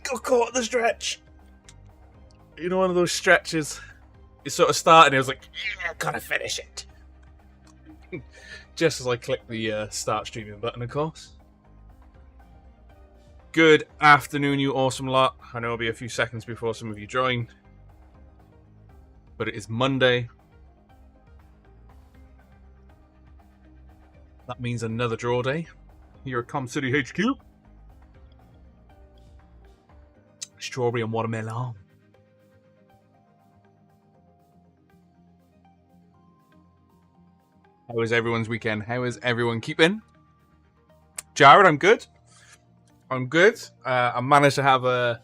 got caught at the stretch. You know, one of those stretches. You sort of started and it was like, yeah, gotta finish it. Just as I clicked the start streaming button, of course. Good afternoon, you awesome lot. I know it'll be a few seconds before some of you join. But it is Monday. That means another draw day here at Com City HQ. Strawberry and watermelon. How is everyone's weekend? How is everyone keeping? Jared, I'm good. I'm good. I managed to have a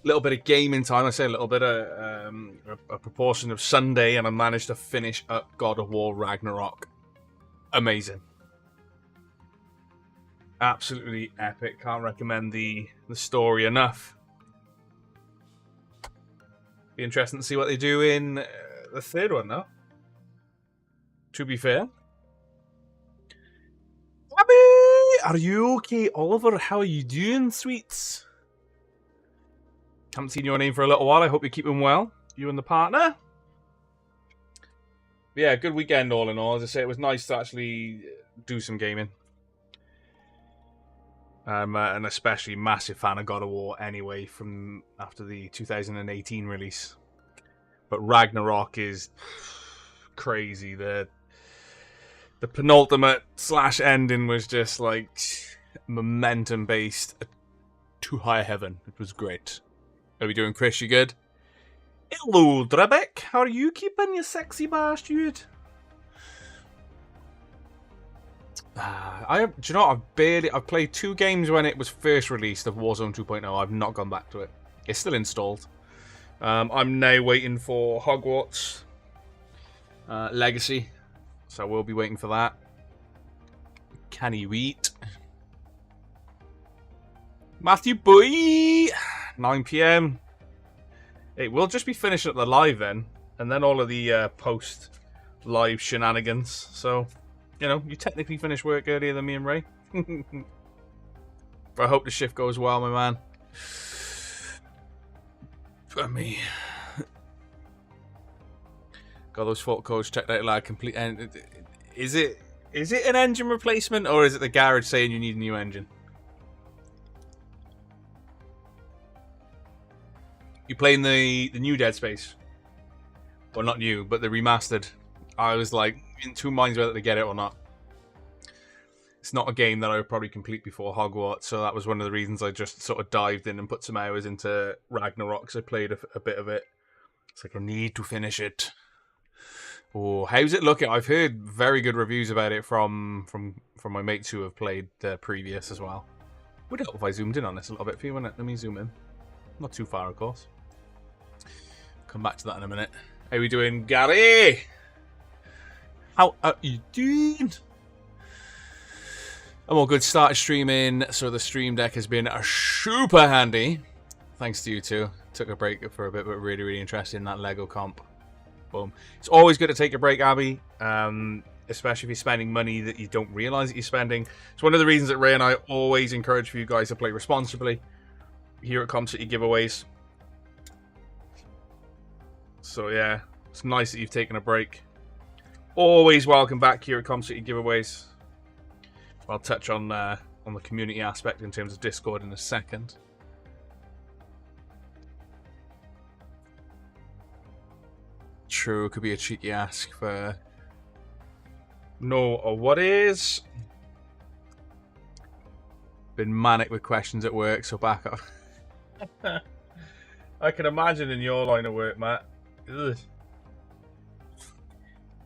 little bit of gaming time. I say a little bit of a proportion of Sunday, and I managed to finish up God of War Ragnarok. Amazing. Absolutely epic. Can't recommend the story enough. Be interesting to see what they do in the third one, though. To be fair. Abby, are you okay? Oliver, how are you doing, sweets? Haven't seen your name for a little while. I hope you're keeping well. You and the partner. Yeah, good weekend all in all. As I say, it was nice to actually do some gaming. I'm an especially massive fan of God of War anyway, from after the 2018 release. But Ragnarok is crazy. The penultimate / ending was just like momentum based to high heaven. It was great. How are we doing, Chris? You good? Hello, Drebeck. How are you keeping, you sexy bastard? Do you know what? I've played 2 games when it was first released of Warzone 2.0. I've not gone back to it. It's still installed. I'm now waiting for Hogwarts Legacy. So we'll be waiting for that. Can you eat? Matthew Boy! 9 PM. It will just be finishing up the live then. And then all of the post-live shenanigans. So, you know, you technically finish work earlier than me and Ray. But I hope the shift goes well, my man. For me. Got those fault codes checked out like complete. Is it an engine replacement, or is it the garage saying you need a new engine? You playing the new Dead Space? Well, not new, but the remastered. I was like in 2 minds whether to get it or not. It's not a game that I would probably complete before Hogwarts, so that was one of the reasons I just sort of dived in and put some hours into Ragnarok, because I played a bit of it. It's like, I need to finish it. Oh, how's it looking? I've heard very good reviews about it from my mates who have played the previous as well. Would help if I zoomed in on this a little bit for you, wouldn't it? Let me zoom in. Not too far, of course. Come back to that in a minute. How we doing, Gary? How are you doing? I'm all good. Started streaming, so the stream deck has been super handy. Thanks to you two. Took a break for a bit, but really, really interested in that Lego comp. Boom. It's always good to take a break, Abby, especially if you're spending money that you don't realise that you're spending. It's one of the reasons that Ray and I always encourage for you guys to play responsibly here at Com City Giveaways. So yeah, it's nice that you've taken a break. Always welcome back here at Com City Giveaways. I'll touch on the community aspect in terms of Discord in a second. True, could be a cheeky ask for no or what is. Been manic with questions at work, so back up. I can imagine in your line of work, Matt. Ugh.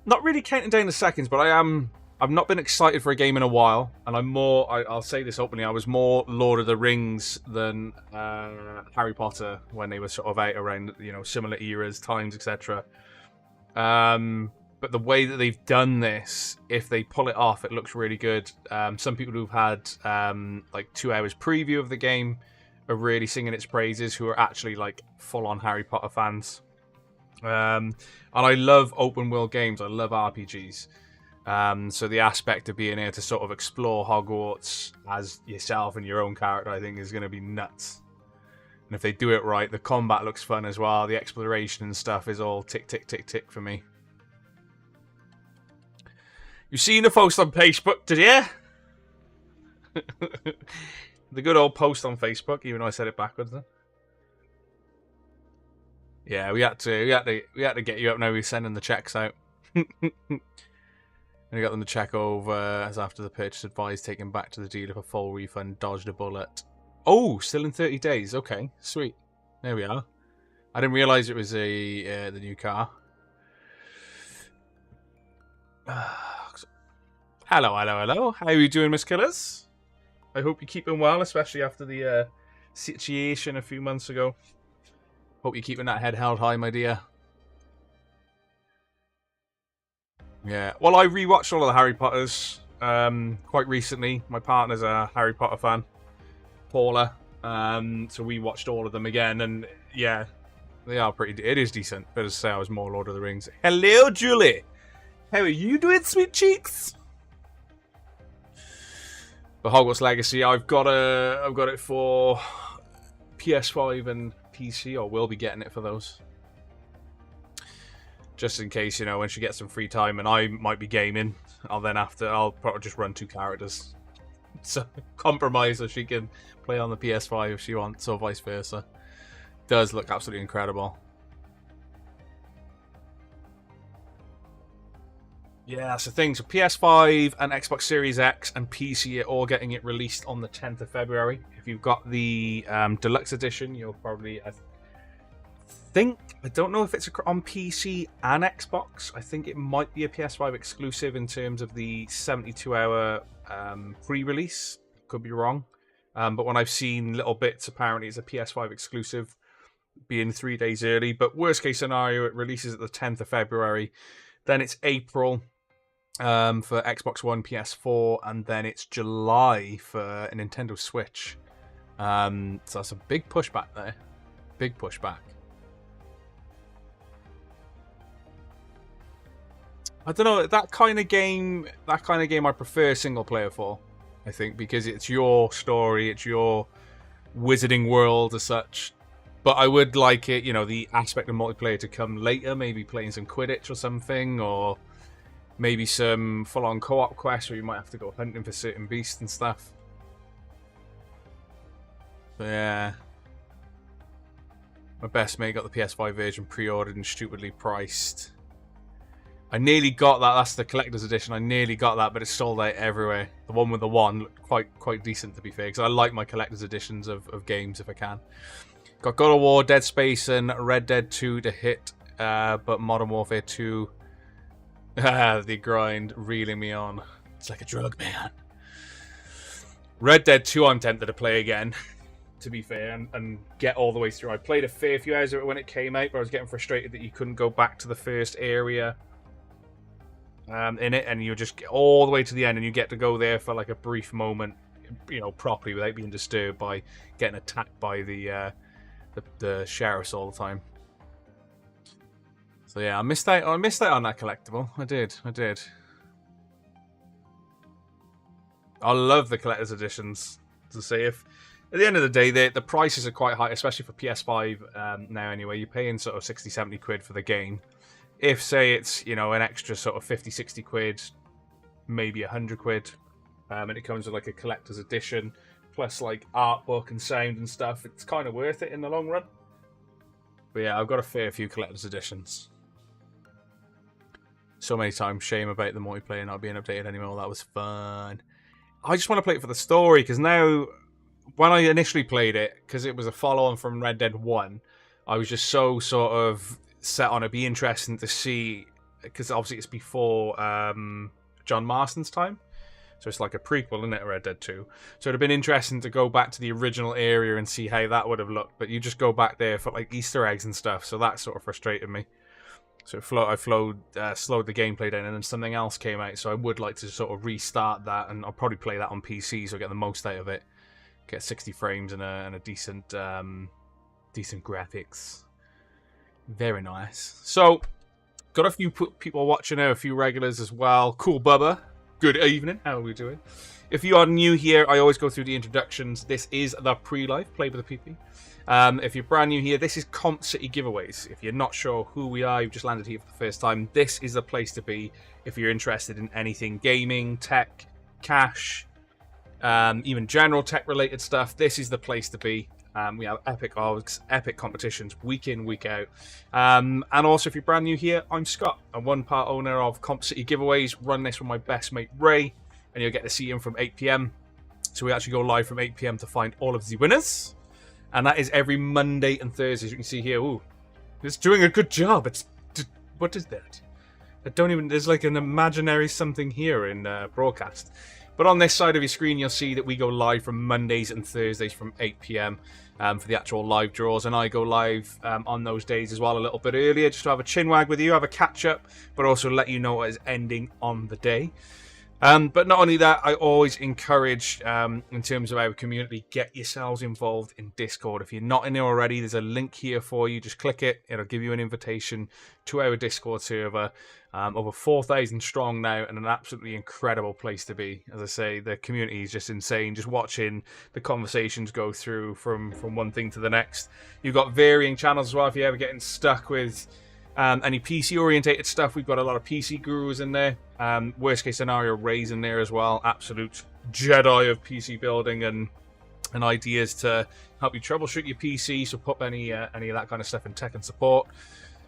Not really counting down the seconds, but I've not been excited for a game in a while, and I'll say this openly, I was more Lord of the Rings than Harry Potter when they were sort of out around, you know, similar eras, times, etc. But the way that they've done this, if they pull it off, it looks really good. Some people who've had like 2 hours preview of the game are really singing its praises, who are actually like full-on Harry Potter fans. And I love open world games. I love RPGs. So the aspect of being able to sort of explore Hogwarts as yourself and your own character, I think, is going to be nuts. And if they do it right, the combat looks fun as well. The exploration and stuff is all tick, tick, tick, tick for me. You seen the post on Facebook, did you? The good old post on Facebook, even though I said it backwards then. Yeah, we had to get you up now. We're sending the checks out. And we got them to check over as after the purchase advised, taken back to the dealer for full refund, dodged a bullet. Oh, still in 30 days. Okay, sweet. There we are. I didn't realise it was the new car. Hello. How are you doing, Miss Killers? I hope you're keeping well, especially after the situation a few months ago. Hope you're keeping that head held high, my dear. Yeah, well, I rewatched all of the Harry Potters quite recently. My partner's a Harry Potter fan, Paula. So we watched all of them again, and yeah, they are pretty. It is decent. Better say I was more Lord of the Rings. Hello, Julie. How are you doing, sweet cheeks? The Hogwarts Legacy, I've got it for PS5 and PC, or will be getting it for those. Just in case, you know, when she gets some free time and I might be gaming, I'll probably just run 2 characters. So, compromise so she can play on the PS5 if she wants, or vice versa. Does look absolutely incredible. Yeah, that's the thing. So PS5 and Xbox Series X and PC are all getting it released on the 10th of February. If you've got the deluxe edition, you'll probably... I don't know if it's on PC and Xbox. I think it might be a PS5 exclusive in terms of the 72-hour pre-release. Could be wrong. But when I've seen little bits, apparently it's a PS5 exclusive, being 3 days early. But worst case scenario, it releases at the 10th of February. Then it's April for Xbox One, PS4, and then it's July for a Nintendo Switch. So that's a big pushback there. Big pushback. I don't know, that kind of game I prefer single player for, I think, because it's your story, it's your wizarding world as such. But I would like it, you know, the aspect of multiplayer to come later, maybe playing some Quidditch or something, or maybe some full-on co-op quests where you might have to go hunting for certain beasts and stuff. But yeah. My best mate got the PS5 version pre-ordered and stupidly priced. I nearly got that. That's the collector's edition. I nearly got that, but it's sold out everywhere. The one with the one looked quite decent, to be fair, because I like my collector's editions of games if I can. Got God of War, Dead Space, and Red Dead 2 to hit, but Modern Warfare 2, the grind reeling me on. It's like a drug, man. Red Dead 2 I'm tempted to play again, to be fair, and get all the way through. I played a fair few hours of it when it came out, but I was getting frustrated that you couldn't go back to the first area in it, and you just get all the way to the end, and you get to go there for like a brief moment, you know, properly without being disturbed by getting attacked by the sheriffs all the time. So yeah, I missed out on that collectible. I did. I love the collector's editions. To say, if at the end of the day, the prices are quite high, especially for PS5 now anyway. You're paying sort of 60-70 quid for the game. If, say, it's, you know, an extra sort of 50-60 quid, maybe 100 quid, and it comes with like a collector's edition, plus like art book and sound and stuff, it's kind of worth it in the long run. But yeah, I've got a fair few collector's editions. So many times, shame about the multiplayer not being updated anymore. That was fun. I just want to play it for the story, because now, when I initially played it, because it was a follow-on from Red Dead 1, I was just so sort of set on it. Be interesting to see, because obviously it's before John Marston's time, so it's like a prequel, isn't it, Red Dead 2? So it'd have been interesting to go back to the original area and see how that would have looked, but you just go back there for like Easter eggs and stuff, so that sort of frustrated me. So I slowed the gameplay down, and then something else came out, so I would like to sort of restart that, and I'll probably play that on PC so I get the most out of it. Get 60 frames and a decent graphics. Very nice. So, got a few people watching now, a few regulars as well. Cool Bubba, good evening. How are we doing? If you are new here, I always go through the introductions. This is the pre-live, Play with the PP. If you're brand new here, this is Comp City Giveaways. If you're not sure who we are, you've just landed here for the first time, this is the place to be if you're interested in anything gaming, tech, cash, even general tech-related stuff. This is the place to be. We have epic odds, epic competitions, week in, week out. And also, if you're brand new here, I'm Scott. I'm one part owner of Comp City Giveaways. Run this with my best mate, Ray, and you'll get to see him from 8 PM. So we actually go live from 8 PM to find all of the winners. And that is every Monday and Thursday. As you can see here, ooh, it's doing a good job. What is that? I don't even, there's like an imaginary something here in broadcast. But on this side of your screen, you'll see that we go live from Mondays and Thursdays from 8 PM for the actual live draws. And I go live on those days as well a little bit earlier, just to have a chinwag with you, have a catch up, but also let you know what is ending on the day. But not only that, I always encourage, in terms of our community, get yourselves involved in Discord. If you're not in there already, there's a link here for you. Just click it. It'll give you an invitation to our Discord server. Over 4,000 strong now, and an absolutely incredible place to be. As I say, the community is just insane. Just watching the conversations go through from one thing to the next. You've got varying channels as well. If you're ever getting stuck with any PC orientated stuff, we've got a lot of PC gurus in there. Worst case scenario, Ray's in there as well. Absolute Jedi of PC building and ideas to help you troubleshoot your PC. So put any of that kind of stuff in tech and support.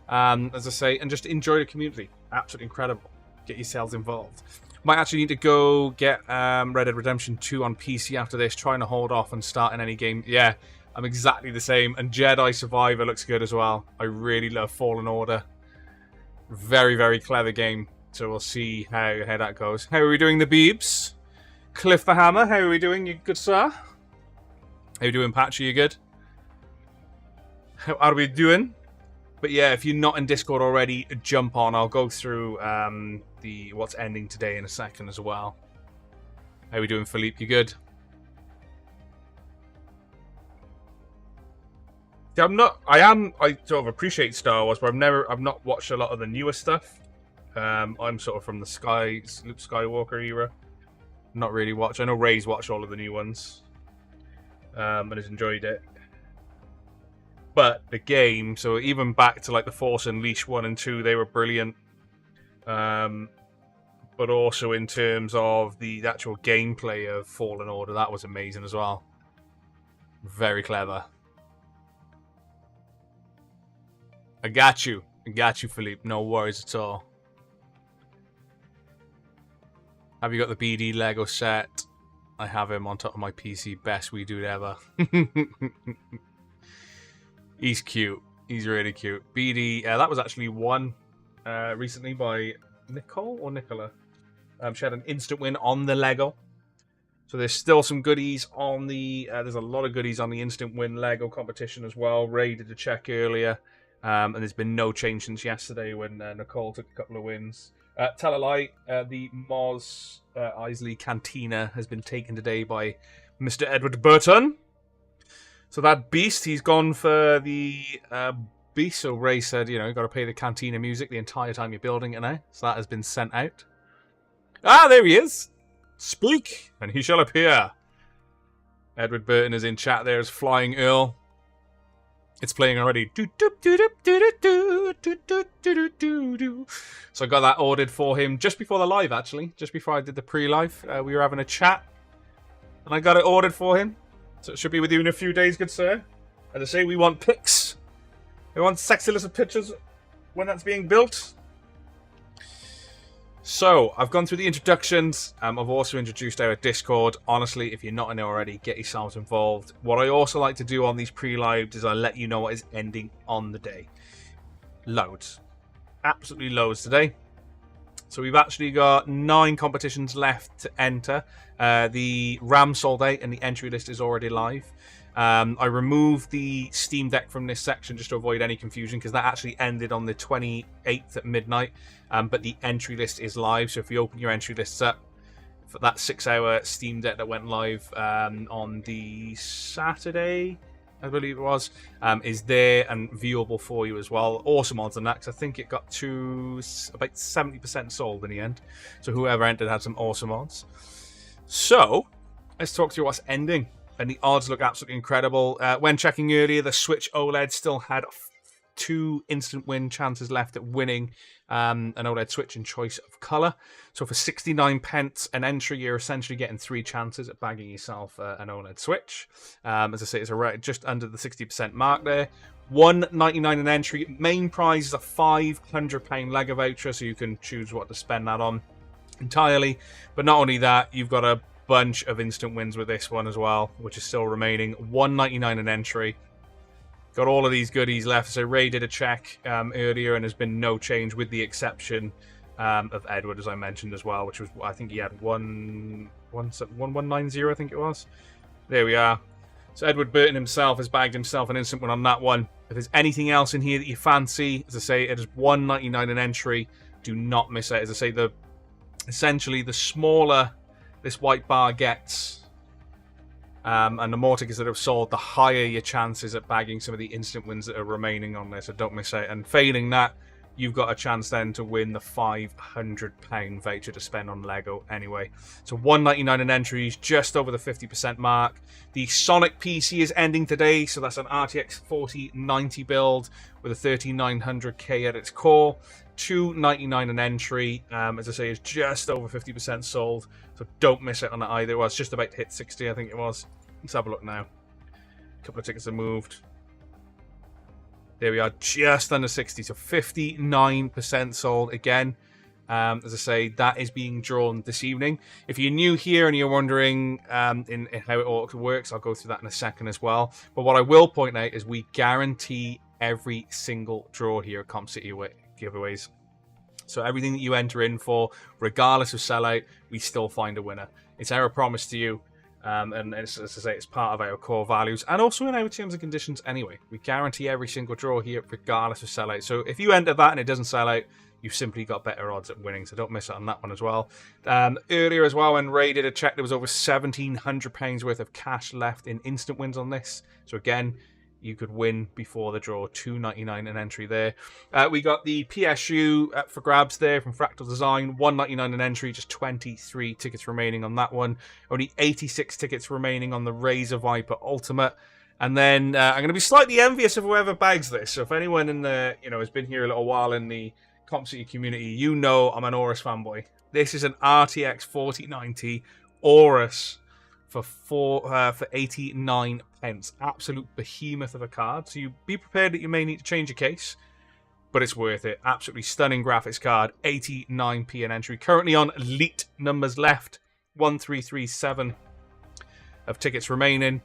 As I say, and just enjoy the community. Absolutely incredible. Get yourselves involved. Might actually need to go get Red Dead Redemption 2 on PC after this. Trying to hold off on starting any game. Yeah, I'm exactly the same. And Jedi Survivor looks good as well. I really love Fallen Order. Very, very clever game. So we'll see how that goes. How are we doing, the Beebs? Cliff the Hammer, how are we doing? You good, sir? How you doing, Patch? Are you good? How are we doing? But yeah, if you're not in Discord already, jump on. I'll go through the what's ending today in a second as well. How are we doing, Philippe? You good? I sort of appreciate Star Wars, but I've not watched a lot of the newer stuff. I'm sort of from the Luke Skywalker era. Not really watched. I know Ray's watched all of the new ones, and has enjoyed it. But the game, so even back to like the Force Unleashed 1 and 2, they were brilliant. But also in terms of the actual gameplay of Fallen Order, that was amazing as well. Very clever. I got you, Philippe. No worries at all. Have you got the BD Lego set? I have him on top of my PC. Best we do ever. He's cute. He's really cute. BD, that was actually won recently by Nicole or Nicola. She had an instant win on the Lego. So there's still some goodies on the... there's a lot of goodies on the instant win Lego competition as well. Ray did a check earlier. And there's been no change since yesterday when Nicole took a couple of wins. Tell a lie, the Mos Eisley Cantina has been taken today by Mr. Edward Burton. So that beast, he's gone for the beast. So Ray said, you've got to pay the Cantina music the entire time you're building it now. So that has been sent out. Ah, there he is. Speak, and he shall appear. Edward Burton is in chat there as Flying Earl. It's playing already. So I got that ordered for him just before the live, actually. Just before I did the pre-live. We were having a chat. And I got it ordered for him. So it should be with you in a few days, good sir. As I say, we want pics. We want sexy little pictures when that's being built. So, I've gone through the introductions. I've also introduced our Discord. Honestly, if you're not in there already, get yourselves involved. What I also like to do on these pre-lives is I let you know what is ending on the day. Loads. Absolutely loads today. So we've actually got 9 competitions left to enter. The RAM sold out and the entry list is already live. I removed the Steam Deck from this section just to avoid any confusion because that actually ended on the 28th at midnight. But the entry list is live, so if you open your entry lists up, for that 6-hour Steam Deck that went live on the Saturday, I believe it was, is there and viewable for you as well. Awesome odds on that, because I think it got to about 70% sold in the end. So whoever entered had some awesome odds. So, let's talk through what's ending. and the odds look absolutely incredible. When checking earlier, the Switch OLED still had 2 instant win chances left at winning an OLED Switch in choice of colour. So for 69 pence an entry, you're essentially getting 3 chances at bagging yourself an OLED Switch. As I say, it's just under the 60% mark there. $1.99 an entry. Main prize is a £500 Lego voucher, so you can choose what to spend that on entirely. But not only that, you've got a bunch of instant wins with this one as well, which is still remaining. $1.99 an entry. Got all of these goodies left. So Ray did a check earlier, and there's been no change with the exception of Edward, as I mentioned as well, which was, I think he had 1190, I think it was. There we are. So Edward Burton himself has bagged himself an instant win on that one. If there's anything else in here that you fancy, as I say, it is $1.99 an entry. Do not miss it. As I say, essentially the smaller this white bar gets, and the more tickets that have sold, the higher your chances at bagging some of the instant wins that are remaining on there. So don't miss it. And failing that, you've got a chance then to win the £500 voucher to spend on Lego anyway. So $1.99 an entry is just over the 50% mark. The Sonic PC is ending today, so that's an RTX 4090 build with a 3900K at its core. $2.99 an entry, as I say, is just over 50% sold, so don't miss it on that either. Well, it's just about to hit 60, I think it was. Let's have a look now. A couple of tickets are moved. There we are, just under 60, so 59% sold again. As I say, that is being drawn this evening. If you're new here and you're wondering in how it all works, I'll go through that in a second as well. But what I will point out is we guarantee every single draw here at Comp City giveaways. So everything that you enter in for, regardless of sellout, we still find a winner. It's our promise to you. And as I say, it's part of our core values and also in our terms and conditions anyway. We guarantee every single draw here regardless of sellout. So if you enter that and it doesn't sell out, you've simply got better odds at winning. So don't miss it on that one as well. Earlier as well, when Ray did a check, there was over £1,700 worth of cash left in instant wins on this. So again, you could win before the draw. $2.99 an entry there. We got the PSU up for grabs there from Fractal Design. $1.99 an entry, just 23 tickets remaining on that one. Only 86 tickets remaining on the Razer Viper Ultimate. And then I'm going to be slightly envious of whoever bags this. So if anyone in the has been here a little while in the Comp City community, you know I'm an Aorus fanboy. This is an RTX 4090 Aorus for 89 pence. Absolute behemoth of a card. So you be prepared that you may need to change your case, but it's worth it. Absolutely stunning graphics card. 89p an entry. Currently on elite numbers left. 1337 of tickets remaining.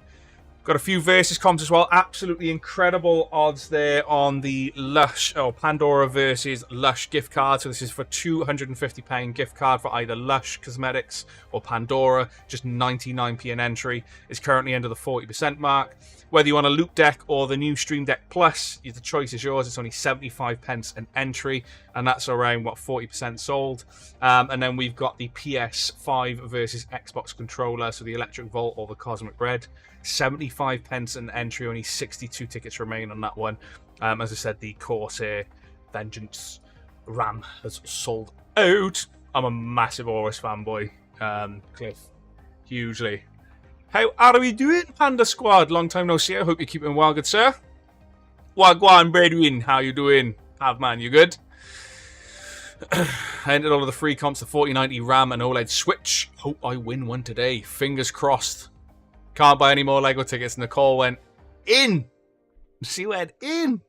Got a few versus comps as well. Absolutely incredible odds there on the Lush, Pandora versus Lush gift card. So this is for £250 gift card for either Lush Cosmetics or Pandora. Just 99p an entry. It's currently under the 40% mark. Whether you want a Loop Deck or the new Stream Deck Plus, the choice is yours. It's only 75 pence an entry, and that's around, 40% sold. And then we've got the PS5 versus Xbox controller, so the Electric Volt or the Cosmic Red. 75 pence an entry, only 62 tickets remain on that one. As I said, the Corsair Vengeance RAM has sold out. I'm a massive Aorus fanboy, Cliff. Hugely. How are we doing, Panda Squad? Long time no see. I hope you're keeping well, good sir. Wagwan, Bradwin, how you doing? Man, you good? I entered all of the free comps, the 4090 RAM and OLED Switch. Hope I win one today. Fingers crossed. Can't buy any more Lego tickets. Nicole went in. She went in.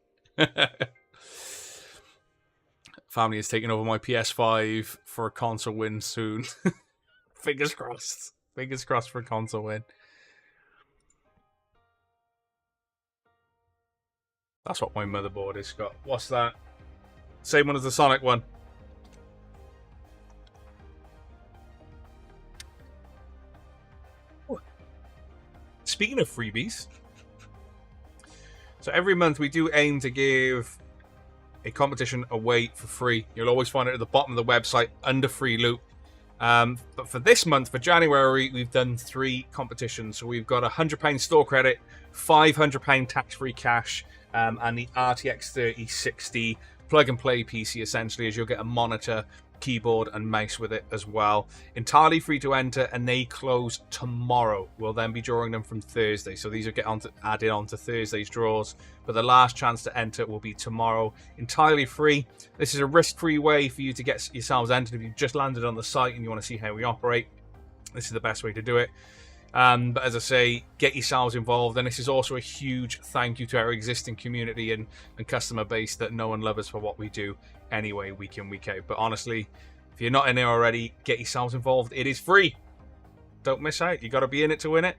Family is taking over my PS5 for a console win soon. Fingers crossed. Fingers crossed for a console win. That's what my motherboard is, Scott. What's that? Same one as the Sonic one. Speaking of freebies, so every month we do aim to give a competition away for free. You'll always find it at the bottom of the website under free loot. But for this month, for January, we've done 3 competitions. So we've got a £100 store credit, £500 tax-free cash, and the RTX 3060 plug-and-play PC, essentially, as you'll get a monitor keyboard and mouse with it as well. Entirely free to enter, and they close tomorrow. We'll then be drawing them from Thursday, so these are added on to Thursday's draws, but the last chance to enter will be tomorrow. Entirely free. This is a risk-free way for you to get yourselves entered. If you've just landed on the site and you want to see how we operate, this is the best way to do it. But as I say, get yourselves involved. And this is also a huge thank you to our existing community and customer base that know and love us for what we do anyway, week in, week out. But honestly, if you're not in there already, get yourselves involved. It is free. Don't miss out. You got to be in it to win it.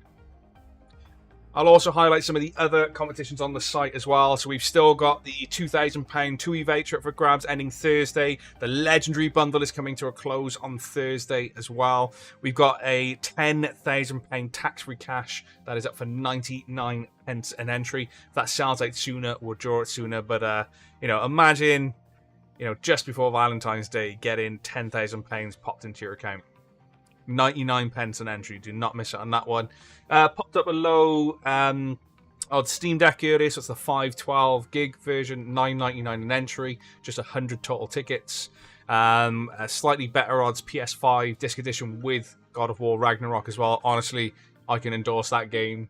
I'll also highlight some of the other competitions on the site as well. So we've still got the £2,000 TUI voucher up for grabs ending Thursday. The Legendary Bundle is coming to a close on Thursday as well. We've got a £10,000 tax-free cash that is up for 99 pence an entry. If that sells out sooner, we'll draw it sooner. But, imagine, just before Valentine's Day, getting £10,000 popped into your account. 99 pence an entry. Do not miss it on that one. Popped up a low Steam Deck earlier, so it's the 512 gig version, $9.99 an entry, just 100 total tickets. A slightly better odds PS5 disc edition with God of War Ragnarok as well. Honestly, I can endorse that game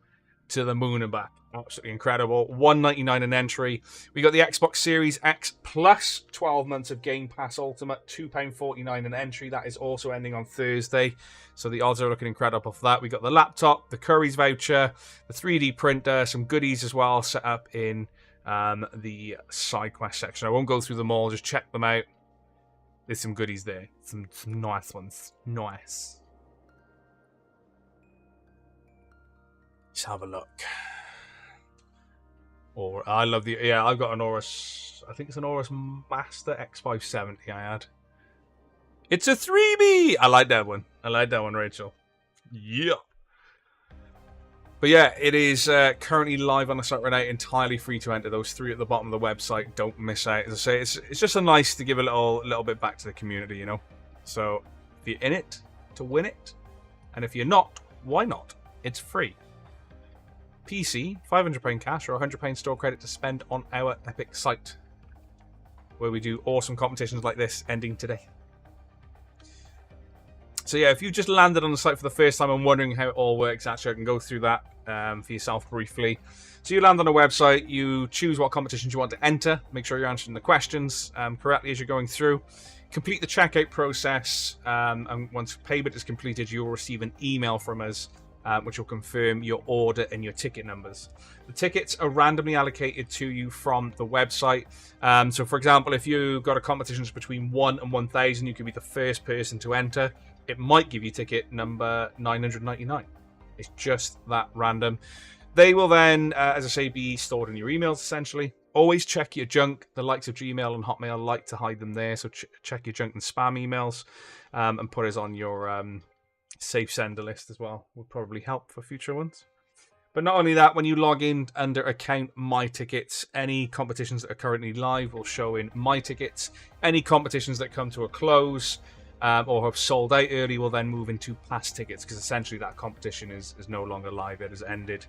to the moon and back. Absolutely incredible. $1.99 an entry. We got the Xbox Series X plus 12 months of Game Pass Ultimate, £2.49 an entry. That is also ending on Thursday, so the odds are looking incredible for that. We got the laptop, the Curry's voucher, the 3D printer, some goodies as well set up in the side quest section. I won't go through them all, just check them out. There's some goodies there, some nice ones. Nice. Let's have a look. Or I love I've got an Aorus. I think it's an Aorus Master X570 I had. It's a 3B. I like that one. Rachel. Yeah. But yeah, it is currently live on the site right now, entirely free to enter. Those three at the bottom of the website. Don't miss out. As I say, it's just a nice to give a little bit back to the community, So if you're in it to win it, and if you're not, why not? It's free. PC, £500 cash or £100 store credit to spend on our Epic site, where we do awesome competitions like this ending today. So yeah, if you just landed on the site for the first time and wondering how it all works, actually I can go through that for yourself briefly. So you land on a website, you choose what competitions you want to enter, make sure you're answering the questions correctly as you're going through. Complete the checkout process, and once payment is completed, you'll receive an email from us which will confirm your order and your ticket numbers. The tickets are randomly allocated to you from the website. So for example, if you got a competition between 1 and 1,000, you could be the first person to enter. It might give you ticket number 999. It's just that random. They will then, as I say, be stored in your emails essentially. Always check your junk. The likes of Gmail and Hotmail like to hide them there, so check your junk and spam emails, and put us on your safe sender list as well. Would probably help for future ones. But not only that, when you log in under account My Tickets, any competitions that are currently live will show in My Tickets. Any competitions that come to a close or have sold out early will then move into Past Tickets, because essentially that competition is no longer live. It has ended.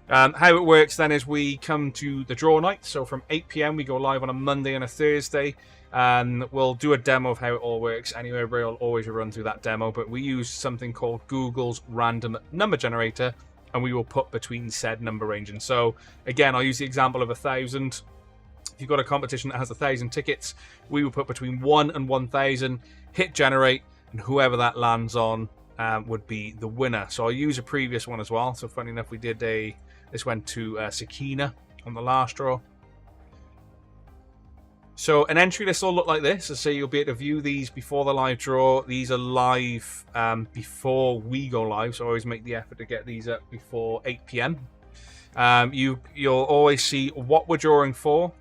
How it works then is we come to the draw night. So from 8 PM we go live on a Monday and a Thursday. We'll do a demo of how it all works. Anyway, we'll always run through that demo, but we use something called Google's random number generator, and we will put between said number range. And so again, I'll use the example of 1,000. If you've got a competition that has 1,000 tickets, we will put between 1 and 1,000, hit generate, and whoever that lands on would be the winner. So I'll use a previous one as well. So funny enough, we did this went to Sakina on the last draw. So an entry list will look like this. So say you'll be able to view these before the live draw. These are live before we go live, so always make the effort to get these up before 8 PM. You'll always see what we're drawing for,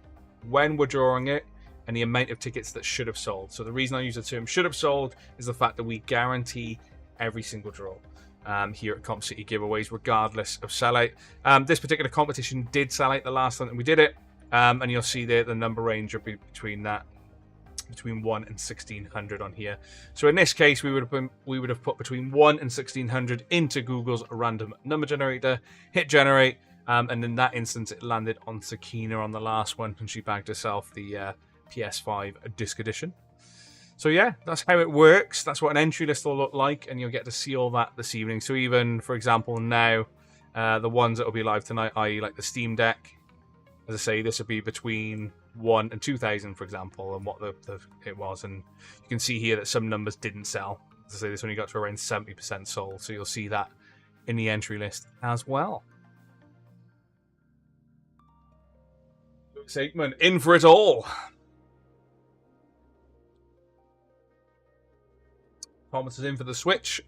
when we're drawing it, and the amount of tickets that should have sold. So the reason I use the term should have sold is the fact that we guarantee every single draw here at Comp City Giveaways, regardless of sellout. This particular competition did sell out the last time that we did it. And you'll see there the number range will be between 1 and 1,600 on here. So in this case, we would have put between 1 and 1,600 into Google's random number generator, hit generate, and in that instance, it landed on Sakina on the last one, and she bagged herself the PS5 disc edition. So yeah, that's how it works. That's what an entry list will look like, and you'll get to see all that this evening. So even, for example, now, the ones that will be live tonight, i.e. like the Steam Deck, as I say, this will be between 1 and 2,000, for example, and what it was. And you can see here that some numbers didn't sell. As I say, this only got to around 70% sold, so you'll see that in the entry list as well. Lewis Aikman, in for it all. Thomas is in for the Switch.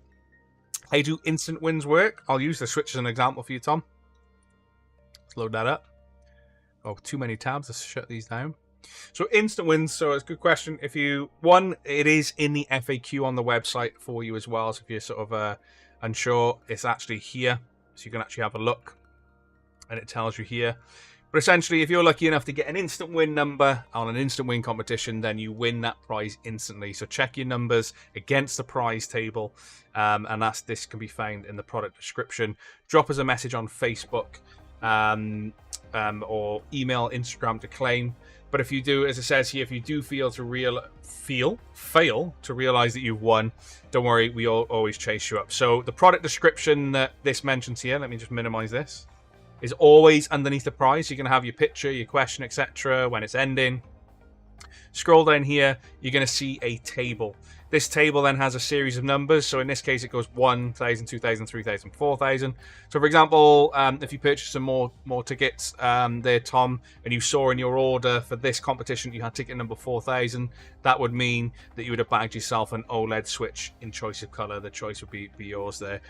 How do instant wins work? I'll use the Switch as an example for you, Tom. Let's load that up. Oh, too many tabs. Let's shut these down. So instant wins. So it's a good question. If you it is in the FAQ on the website for you as well. So if you're sort of unsure, it's actually here, so you can actually have a look, and it tells you here. But essentially, if you're lucky enough to get an instant win number on an instant win competition, then you win that prize instantly. So check your numbers against the prize table, and this can be found in the product description. Drop us a message on Facebook, or email Instagram to claim. But if you do, as it says here, if you do fail to realize that you've won, don't worry, we always chase you up. So the product description that this mentions here, let me just minimize this, is always underneath the prize. You can have your picture, your question, etc. when it's ending. Scroll down here, you're going to see a table. This table then has a series of numbers. So in this case, it goes 1,000, 2,000, 3,000, 4,000. So for example, if you purchase some more tickets there, Tom, and you saw in your order for this competition you had ticket number 4,000, that would mean that you would have bagged yourself an OLED Switch in choice of color. The choice would be yours there.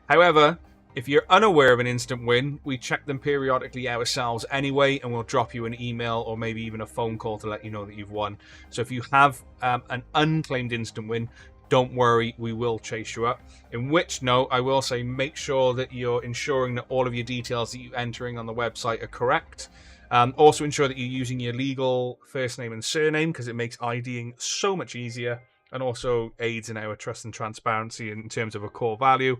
However, if you're unaware of an instant win, we check them periodically ourselves anyway, and we'll drop you an email or maybe even a phone call to let you know that you've won. So if you have an unclaimed instant win, don't worry, we will chase you up. In which note, I will say make sure that you're ensuring that all of your details that you're entering on the website are correct. Also ensure that you're using your legal first name and surname, because it makes IDing so much easier and also aids in our trust and transparency in terms of a core value.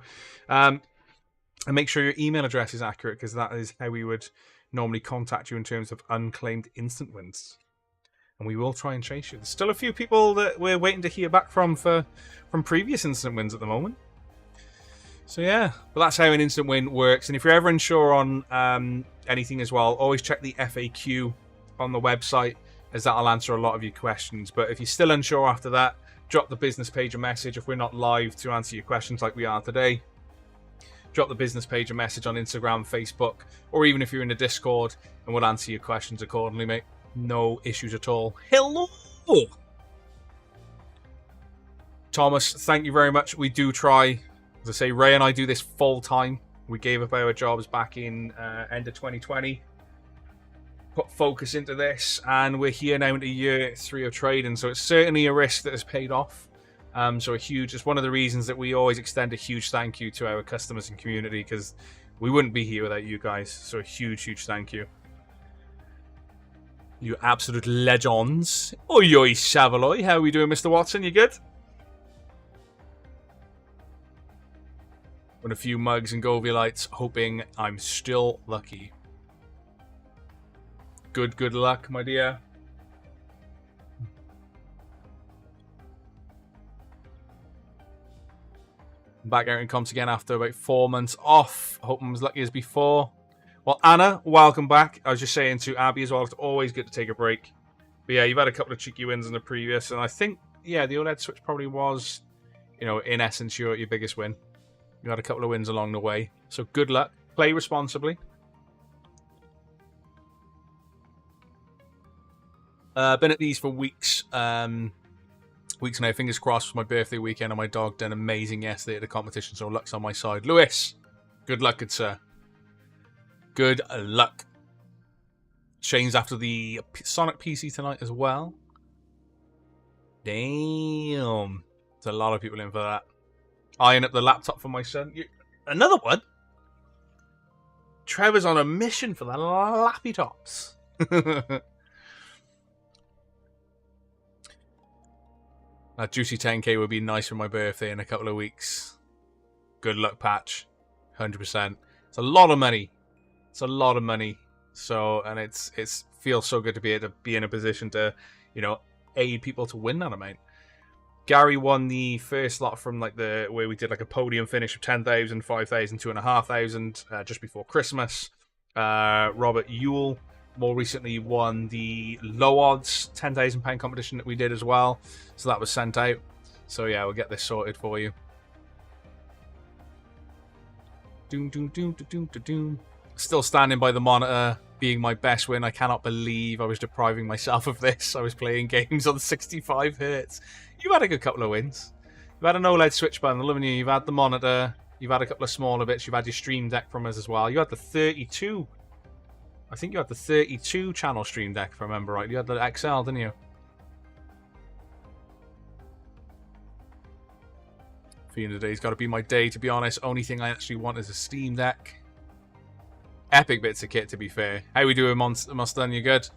And make sure your email address is accurate, because that is how we would normally contact you in terms of unclaimed instant wins. And we will try and chase you. There's still a few people that we're waiting to hear back from previous instant wins at the moment. So yeah, but that's how an instant win works. And if you're ever unsure on anything as well, always check the FAQ on the website, as that'll answer a lot of your questions. But if you're still unsure after that, drop the business page a message. If we're not live to answer your questions like we are today, drop the business page a message on Instagram, Facebook, or even if you're in the Discord, and we'll answer your questions accordingly, mate. No issues at all. Hello! Thomas, thank you very much. We do try. As I say, Ray and I do this full time. We gave up our jobs back in end of 2020. Put focus into this, and we're here now into year 3 of trading, so it's certainly a risk that has paid off. So it's one of the reasons that we always extend a huge thank you to our customers and community, because we wouldn't be here without you guys. So a huge, huge thank you. You absolute legends. Oi, oi, Savaloy. How are we doing, Mr. Watson? You good? With a few mugs and Goviolites, hoping I'm still lucky. Good luck, my dear. Back out in comps again after about 4 months off. Hope I'm as lucky as before. Well, Anna, welcome back. I was just saying to Abby as well, it's always good to take a break. But yeah, you've had a couple of cheeky wins in the previous, and I think, yeah, the OLED Switch probably was, in essence, your biggest win. You had a couple of wins along the way. So good luck. Play responsibly. Been at these for weeks. Weeks now, fingers crossed for my birthday weekend, and my dog done amazing yesterday at the competition, so luck's on my side. Lewis, good luck, good sir. Good luck. Shane's after the Sonic PC tonight as well. Damn. There's a lot of people in for that. Eyeing up the laptop for my son. Another one? Trevor's on a mission for the lappy tops. That juicy 10k would be nice for my birthday in a couple of weeks. Good luck, Patch. 100%. It's a lot of money. It's a lot of money. So, and it feels so good to be able to be in a position to, aid people to win that amount. Gary won the first lot from like where we did like a podium finish of 10,000, 5,000, 2,500 just before Christmas. Robert Ewell more recently won the low odds £10,000 competition that we did as well. So that was sent out. So yeah, we'll get this sorted for you. Doom, doom, doom, doom, doom, doom. Still standing by the monitor, being my best win. I cannot believe I was depriving myself of this. I was playing games on 65 hertz. You've had a good couple of wins. You've had an OLED switch button, haven't you? You've had the monitor. You've had a couple of smaller bits. You've had your Stream Deck from us as well. You had the 32. I think you had the 32 channel Stream Deck, if I remember right. You had the XL, didn't you? Feeling today's got to be my day, to be honest. Only thing I actually want is a Steam Deck. Epic bits of kit, to be fair. How we doing, Mustang? You good?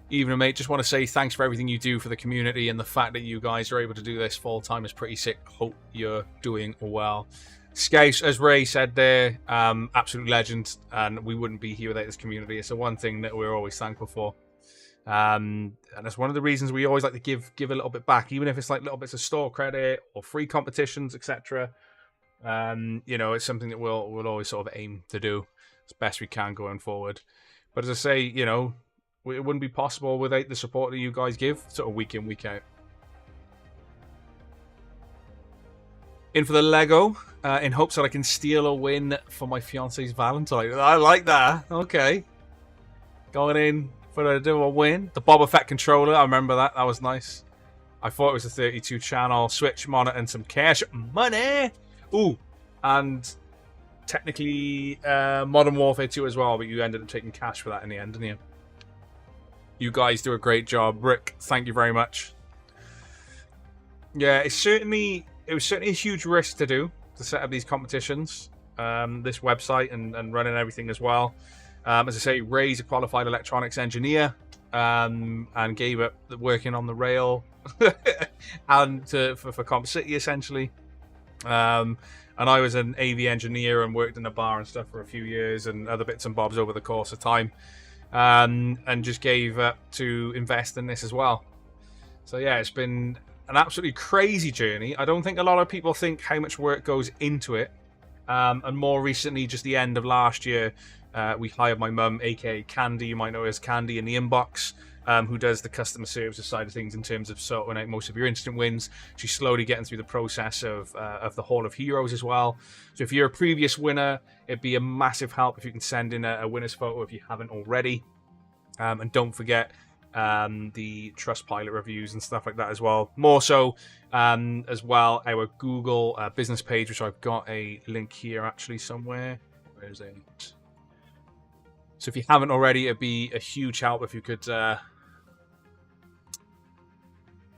Evening, mate. Just want to say thanks for everything you do for the community, and the fact that you guys are able to do this full time is pretty sick. Hope you're doing well. Scouse, as Ray said there, absolute legend, and we wouldn't be here without this community. It's the one thing that we're always thankful for. And that's one of the reasons we always like to give a little bit back, even if it's like little bits of store credit or free competitions, etc. You know, it's something that we'll always sort of aim to do as best we can going forward. But as I say, you know, it wouldn't be possible without the support that you guys give, sort of week in, week out. In for the Lego, in hopes that I can steal a win for my fiance's Valentine. I like that. Okay. Going in for a win. The Boba Fett controller, I remember that. That was nice. I thought it was a 32 channel Switch monitor and some cash money. Ooh, and technically Modern Warfare 2 as well, but you ended up taking cash for that in the end, didn't you? You guys do a great job. Rick, thank you very much. Yeah, it was certainly a huge risk to do, to set up these competitions, this website and running everything as well. As I say, Ray's a qualified electronics engineer and gave up working on the rail and for Comp City, essentially. And I was an AV engineer and worked in a bar and stuff for a few years and other bits and bobs over the course of time. And just gave up to invest in this as well. So yeah, it's been an absolutely crazy journey. I don't think a lot of people think how much work goes into it. And more recently, just the end of last year, we hired my mum, aka Candy, you might know her as Candy in the inbox, who does the customer services side of things in terms of sorting out most of your instant wins. She's slowly getting through the process of the Hall of Heroes as well. So if you're a previous winner, it'd be a massive help if you can send in a winner's photo if you haven't already. And don't forget the Trustpilot reviews and stuff like that as well. More so as well, our Google business page, which I've got a link here actually somewhere. Where is it? So if you haven't already, it'd be a huge help if you could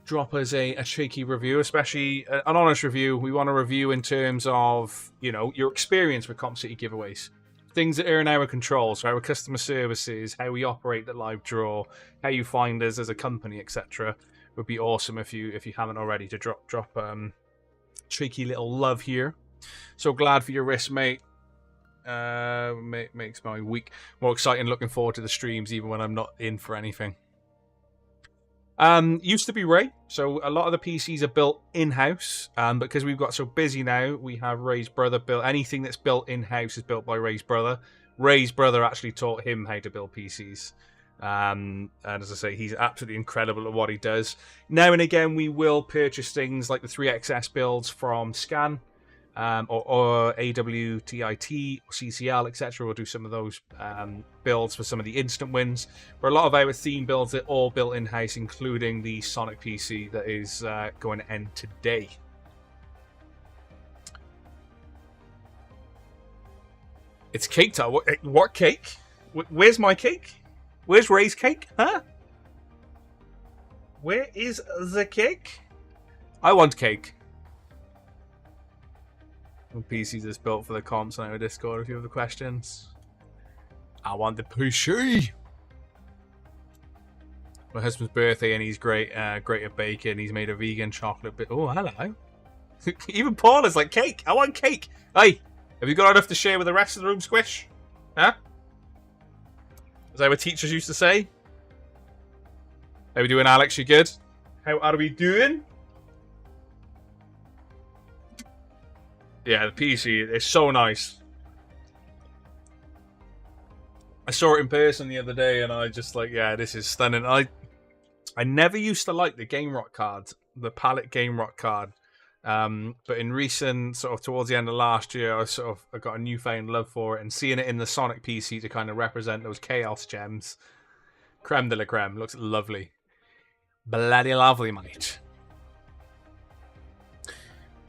drop us a cheeky review, especially an honest review. We want a review in terms of, you know, your experience with Comp City giveaways. Things that are in our control, so our customer services, how we operate the live draw, how you find us as a company, etc. Would be awesome if you haven't already to drop cheeky little love here. So glad for your wrist, mate. Makes my week more exciting. Looking forward to the streams, even when I'm not in for anything. Used to be Ray, so a lot of the PCs are built in-house, but because we've got so busy now, we have Ray's brother built. Anything that's built in-house is built by Ray's brother. Ray's brother actually taught him how to build PCs. And as I say, he's absolutely incredible at what he does. Now and again, we will purchase things like the 3XS builds from Scan, or AWTIT, or CCL, etc. We'll do some of those builds for some of the instant wins. But a lot of our theme builds are all built in-house, including the Sonic PC that is going to end today. It's cake time. What cake? Where's my cake? Where's Ray's cake? Huh? Where is the cake? I want cake. PCs is built for the comps on our Discord. If you have the questions, I want the PC. My husband's birthday, and he's great at baking. He's made a vegan chocolate bit. Oh, hello. Even Paul is like, cake. I want cake. Hey, have you got enough to share with the rest of the room, Squish? Huh? As our teachers used to say. How we doing, Alex? You good? How are we doing? Yeah, the PC is so nice. I saw it in person the other day, and I just like, yeah, this is stunning. I never used to like the Game Rock card, the Palette Game Rock card. But in recent, sort of towards the end of last year, I got a newfound love for it, and seeing it in the Sonic PC to kind of represent those Chaos gems, creme de la creme, looks lovely, bloody lovely, mate.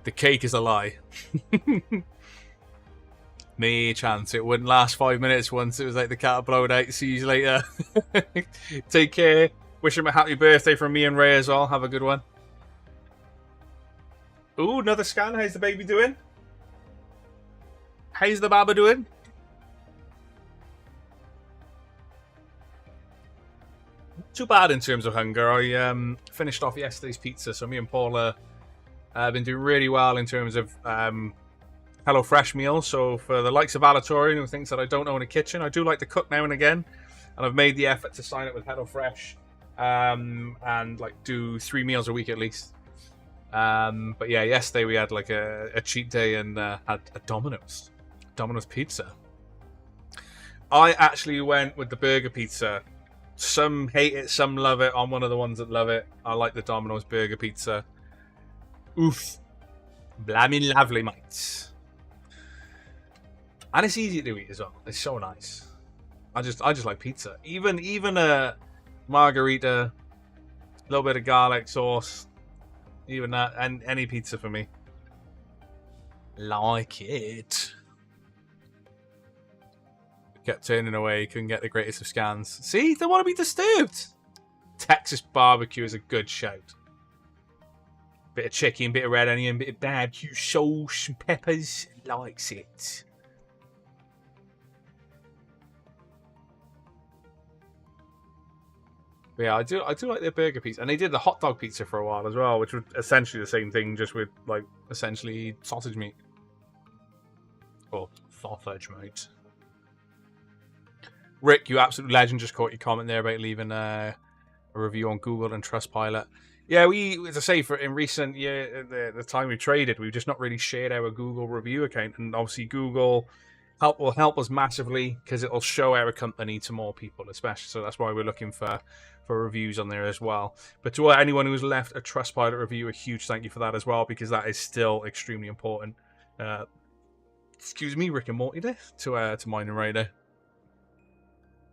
The cake is a lie. Me chance it wouldn't last 5 minutes once it was like the cat blowed out. See you later. Take care. Wish him a happy birthday from me and Ray as well. Have a good one. Ooh, another scan. How's the baby doing? How's the baba doing? Too bad in terms of hunger. I finished off yesterday's pizza, so me and Paula have been doing really well in terms of HelloFresh meals. So for the likes of Alatorian, who thinks that I don't own a kitchen, I do like to cook now and again, and I've made the effort to sign up with HelloFresh and like do 3 meals a week at least. But yeah, yesterday we had like a cheat day and had a Domino's pizza. I actually went with the burger pizza. Some hate it, some love it. I'm one of the ones that love it. I like the Domino's burger pizza. Oof. Blammin' lovely, mates. And it's easy to eat as well. It's so nice. I just like pizza. Even a margarita, a little bit of garlic sauce, even that, and any pizza for me. Like it. Kept turning away, couldn't get the greatest of scans. See, they want to be disturbed. Texas barbecue is a good shout. Bit of chicken, bit of red onion, bit of barbecue sauce and peppers. Likes it. But yeah, I do like their burger pizza, and they did the hot dog pizza for a while as well, which was essentially the same thing, just with like essentially sausage meat. Or sausage meat. Rick, you absolute legend, just caught your comment there about leaving a review on Google and Trustpilot. Yeah, we, as I say, in recent year, the time we traded, we've just not really shared our Google review account, and obviously Google will help us massively because it'll show our company to more people, especially. So that's why we're looking for reviews on there as well. But to anyone who's left a Trustpilot review, a huge thank you for that as well, because that is still extremely important. Excuse me, Rick and Morty there, to mine and Raider.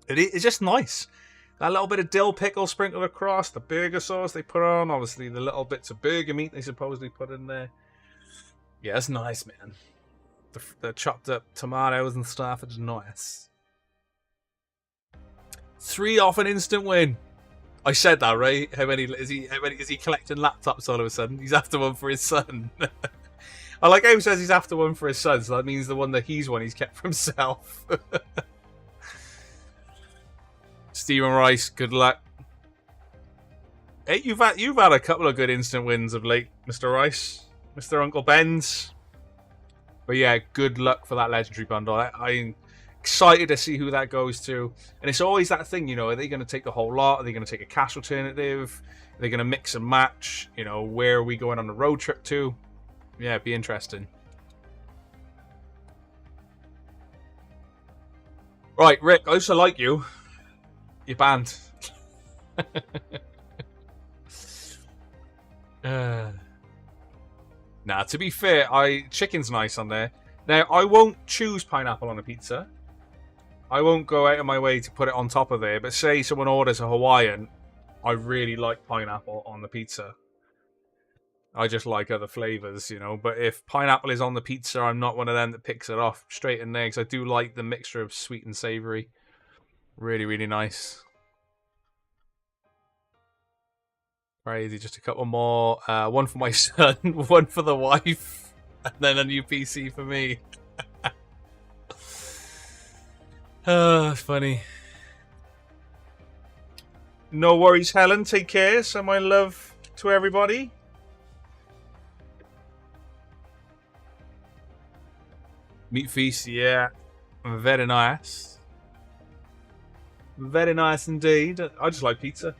It's just nice. That little bit of dill pickle sprinkled across, the burger sauce they put on, obviously the little bits of burger meat they supposedly put in there. Yeah, it's nice, man. The chopped up tomatoes and stuff, it's nice. 3 off an instant win. I said that, right? How many is he collecting laptops all of a sudden? He's after one for his son. I like how he says he's after one for his son, so that means the one that he's won he's kept for himself. Stephen Rice, good luck. Hey, you've had a couple of good instant wins of late, Mr. Rice, Mr. Uncle Ben's. But yeah, good luck for that legendary bundle. I'm excited to see who that goes to. And it's always that thing, you know, are they going to take the whole lot? Are they going to take a cash alternative? Are they going to mix and match? You know, where are we going on the road trip to? Yeah, it'd be interesting. Right, Rick, I also like you. You're banned. Nah, to be fair, chicken's nice on there. Now, I won't choose pineapple on a pizza. I won't go out of my way to put it on top of there. But say someone orders a Hawaiian, I really like pineapple on the pizza. I just like other flavors, you know. But if pineapple is on the pizza, I'm not one of them that picks it off straight in there, because I do like the mixture of sweet and savory. Really, really nice. Crazy. Just a couple more. One for my son, one for the wife, and then a new PC for me. Oh, funny. No worries, Helen. Take care. So my love to everybody. Meat feast, yeah. Very nice. Very nice indeed. I just like pizza.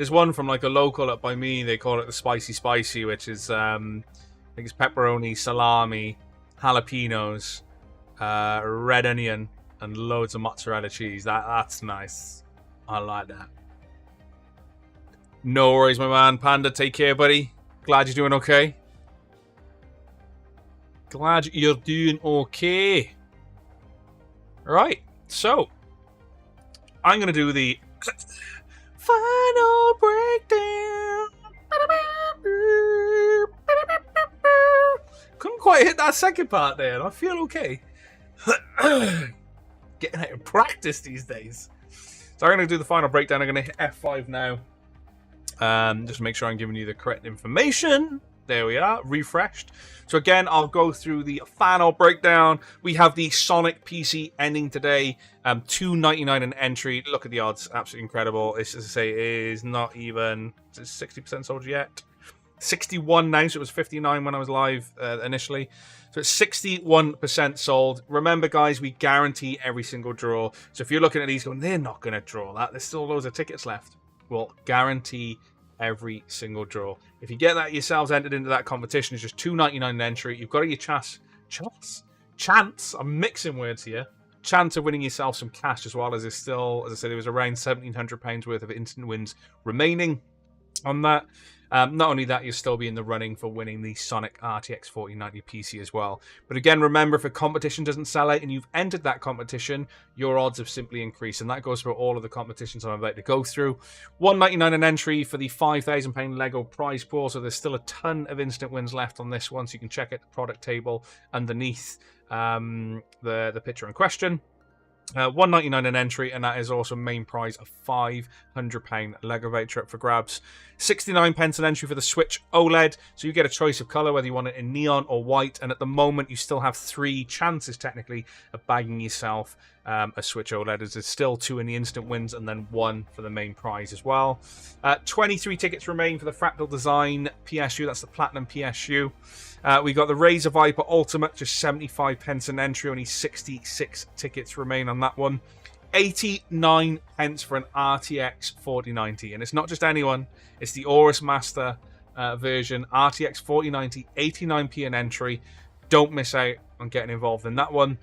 There's one from like a local up by me. They call it the spicy, which is I think it's pepperoni, salami, jalapenos, red onion, and loads of mozzarella cheese. That's nice. I like that. No worries, my man. Panda, take care, buddy. Glad you're doing okay. Glad you're doing okay. Alright, so I'm going to do the final breakdown. Couldn't quite hit that second part there, and I feel okay. Getting out of practice these days. So I'm going to do the final breakdown. I'm going to hit F5 now. Just to make sure I'm giving you the correct information. There we are, refreshed. So again, I'll go through the final breakdown. We have the Sonic PC ending today. $2.99 an entry. Look at the odds, absolutely incredible. This, as I say, is not even 60% sold yet. 61 now, so it was 59 when I was live initially. So it's 61% sold. Remember, guys, we guarantee every single draw. So if you're looking at these going, they're not going to draw that. There's still loads of tickets left. Well, guarantee every single draw. If you get that yourselves entered into that competition, it's just $2.99 an entry. You've got your chance. I'm mixing words here. Chance of winning yourself some cash as well, as there's still, as I said, there was around £1,700 worth of instant wins remaining on that. Not only that, you'll still be in the running for winning the Sonic RTX 4090 PC as well. But again, remember, if a competition doesn't sell out and you've entered that competition, your odds have simply increased. And that goes for all of the competitions I'm about to go through. $1.99 an entry for the £5,000 Lego prize pool. So there's still a ton of instant wins left on this one. So you can check out the product table underneath the picture in question. $1.99 an entry, and that is also main prize of £500 Lego voucher up for grabs. 69 pence an entry for the Switch OLED, so you get a choice of colour, whether you want it in neon or white, and at the moment you still have 3 chances technically of bagging yourself a Switch OLED, as there's still 2 in the instant wins and then 1 for the main prize as well. 23 tickets remain for the Fractal Design PSU, that's the Platinum PSU. We got the Razer Viper Ultimate, just 75 pence an entry, only 66 tickets remain on that one. 89 pence for an RTX 4090, and it's not just anyone, it's the Aorus Master version, RTX 4090, 89p an entry. Don't miss out on getting involved in that one.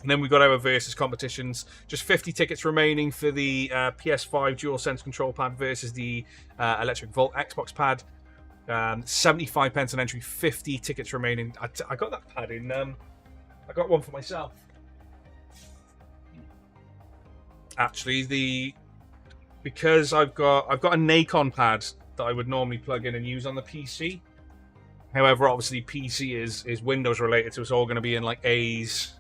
And then we've got our versus competitions. Just 50 tickets remaining for the PS5 DualSense control pad versus the Electric Volt Xbox pad. 75 pence an entry, 50 tickets remaining. I got that pad in. I got one for myself. Actually, because I've got a Nacon pad that I would normally plug in and use on the PC. However, obviously PC is Windows related, so it's all going to be in like A's,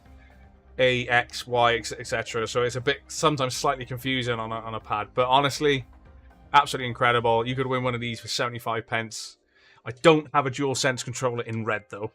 A, X, Y, etc. So it's a bit sometimes slightly confusing on a pad. But honestly, absolutely incredible. You could win one of these for 75 pence. I don't have a DualSense controller in red though.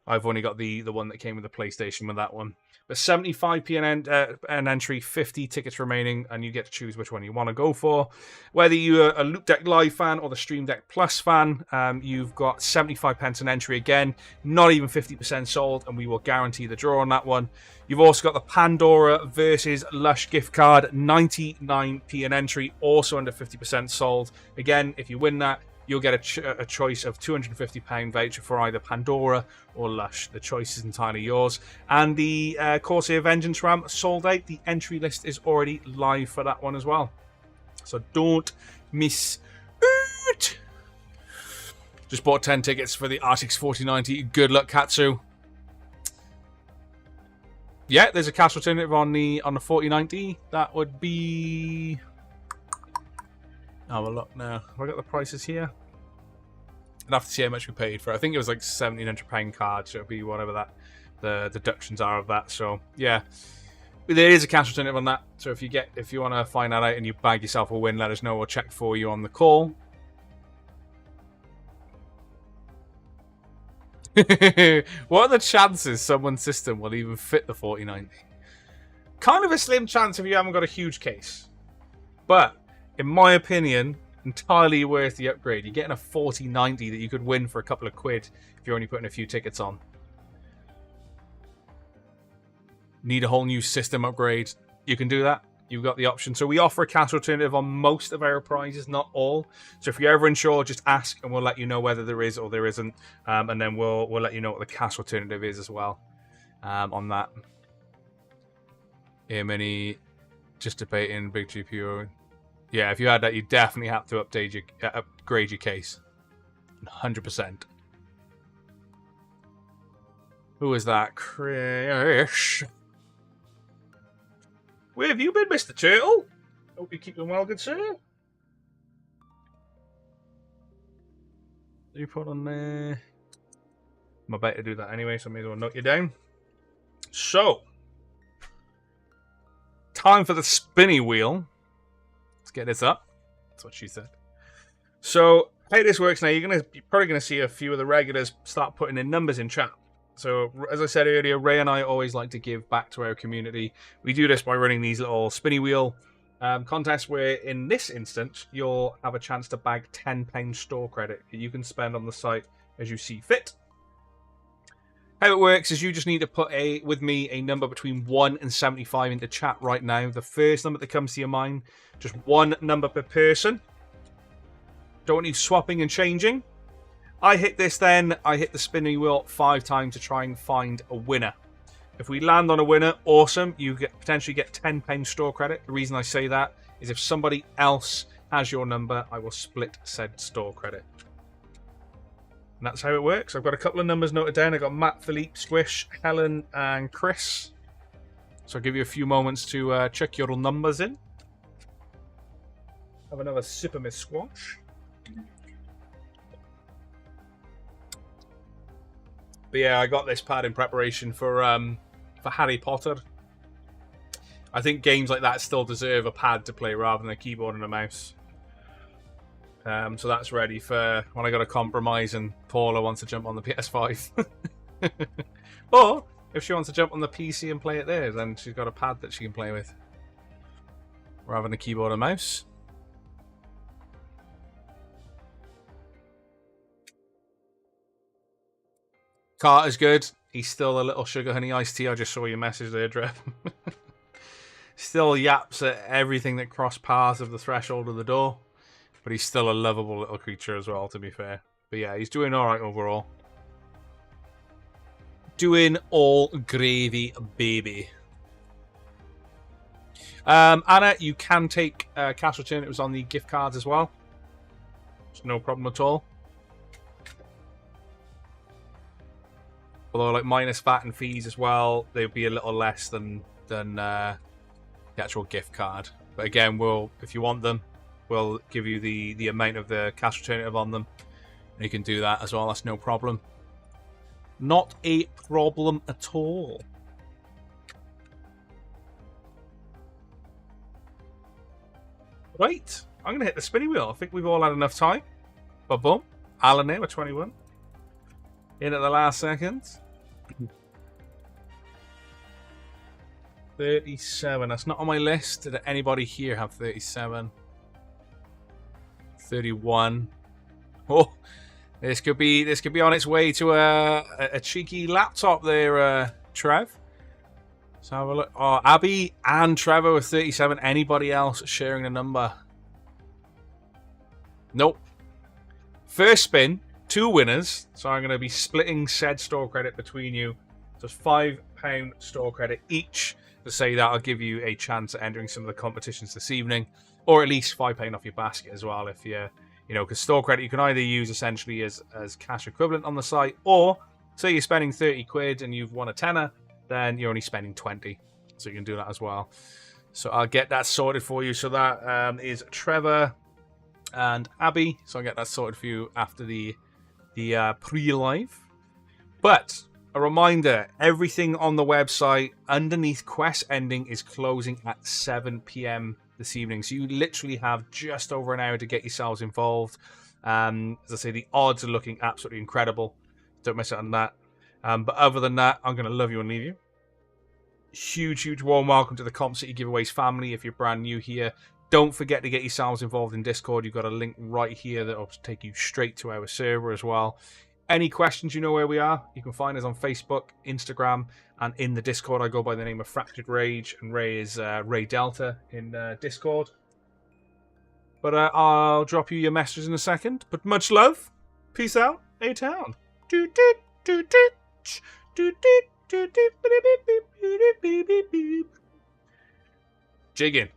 I've only got the one that came with the PlayStation with that one. But 75p an entry, 50 tickets remaining, and you get to choose which one you want to go for. Whether you're a Loop Deck Live fan or the Stream Deck Plus fan, you've got 75 pence an entry again, not even 50% sold, and we will guarantee the draw on that one. You've also got the Pandora versus Lush gift card, 99p an entry, also under 50% sold. Again, if you win that, you'll get a choice of £250 voucher for either Pandora or Lush. The choice is entirely yours. And the Corsair Vengeance RAM sold out. The entry list is already live for that one as well. So don't miss it. Just bought 10 tickets for the RTX 4090. Good luck, Katsu. Yeah, there's a cash alternative on the 4090. That would be... Have a look now. Have I got the prices here? I'd have to see how much we paid for it. I think it was like £1,700 card, so it'll be whatever that the deductions are of that. So yeah, there is a cash alternative on that. So if you want to find that out and you bag yourself a win, let us know. We'll check for you on the call. What are the chances someone's system will even fit the 4090? Kind of a slim chance if you haven't got a huge case, but in my opinion, entirely worth the upgrade. You're getting a 4090 that you could win for a couple of quid if you're only putting a few tickets on. Need a whole new system upgrade? You can do that. you've got the option. So we offer a cash alternative on most of our prizes, not all. So if you're ever unsure, just ask and we'll let you know whether there is or there isn't. And then we'll let you know what the cash alternative is as well on that. Yeah, many just debating big GPU. Yeah, if you had that, you definitely have to upgrade your case. 100%. Who is that? Chris. Where have you been, Mr. Turtle? Hope you're keeping well, good sir. You put on there. I'm about to do that anyway, so I may as well note you down. So, time for the spinny wheel. Let's get this up. That's what she said. So, how this works now, you're probably gonna see a few of the regulars start putting in numbers in chat. So, as I said earlier, Ray and I always like to give back to our community. We do this by running these little spinny wheel contests where, in this instance, you'll have a chance to bag £10 store credit that you can spend on the site as you see fit. How it works is you just need to put with me a number between 1 and 75 into chat right now. The first number that comes to your mind, just one number per person. Don't need swapping and changing. I hit this then, I hit the spinning wheel 5 times to try and find a winner. If we land on a winner, awesome. You potentially get £10 store credit. The reason I say that is if somebody else has your number, I will split said store credit. And that's how it works. I've got a couple of numbers noted down. I've got Matt, Philippe, Squish, Helen, and Chris. So I'll give you a few moments to check your numbers in. Have another sip of my squash. But yeah, I got this pad in preparation for Harry Potter. I think games like that still deserve a pad to play rather than a keyboard and a mouse. So that's ready for when I got to compromise and Paula wants to jump on the PS5. Or if she wants to jump on the PC and play it there, then she's got a pad that she can play with rather than a keyboard and mouse. Carter's good. He's still a little sugar honey iced tea. I just saw your message there, Drev. Still yaps at everything that crossed paths of the threshold of the door. But he's still a lovable little creature as well, to be fair. But yeah, he's doing alright overall. Doing all gravy, baby. Anna, you can take cash return. It was on the gift cards as well. It's no problem at all. Although, like, minus VAT and fees as well, they'd be a little less than the actual gift card. But again, if you want them, we'll give you the amount of the cash alternative on them. And you can do that as well. That's no problem. Not a problem at all. Right. I'm going to hit the spinning wheel. I think we've all had enough time. But boom. Alan there with 21. In at the last second. 37. That's not on my list. Did anybody here have 37? 31. Oh, this could be on its way to a cheeky laptop there, Trev. Let's have a look. Oh, Abby and Trevor with 37. Anybody else sharing a number? Nope. First spin, 2 winners. So I'm going to be splitting said store credit between you. So it's £5 store credit each. To say that, I'll give you a chance at entering some of the competitions this evening, or at least £5 off your basket as well. If you know, because store credit you can either use essentially as cash equivalent on the site, or say you're spending 30 quid and you've won a tenner, then you're only spending 20. So you can do that as well. So I'll get that sorted for you. So that is Trevor and Abby. So I'll get that sorted for you after the pre-live. But a reminder, everything on the website underneath quest ending is closing at 7 PM this evening. So you literally have just over an hour to get yourselves involved. As I say, the odds are looking absolutely incredible. Don't miss out on that. But other than that, I'm going to love you and leave you. Huge warm welcome to the Comp City Giveaways family. If you're brand new here, don't forget to get yourselves involved in Discord. You've got a link right here that will take you straight to our server as well. Any questions, you know where we are. You can find us on Facebook, Instagram, and in the Discord. I go by the name of Fractured Rage, and Ray is Ray Delta in Discord. But I'll drop you your messages in a second. But much love. Peace out. A-Town. Jigging.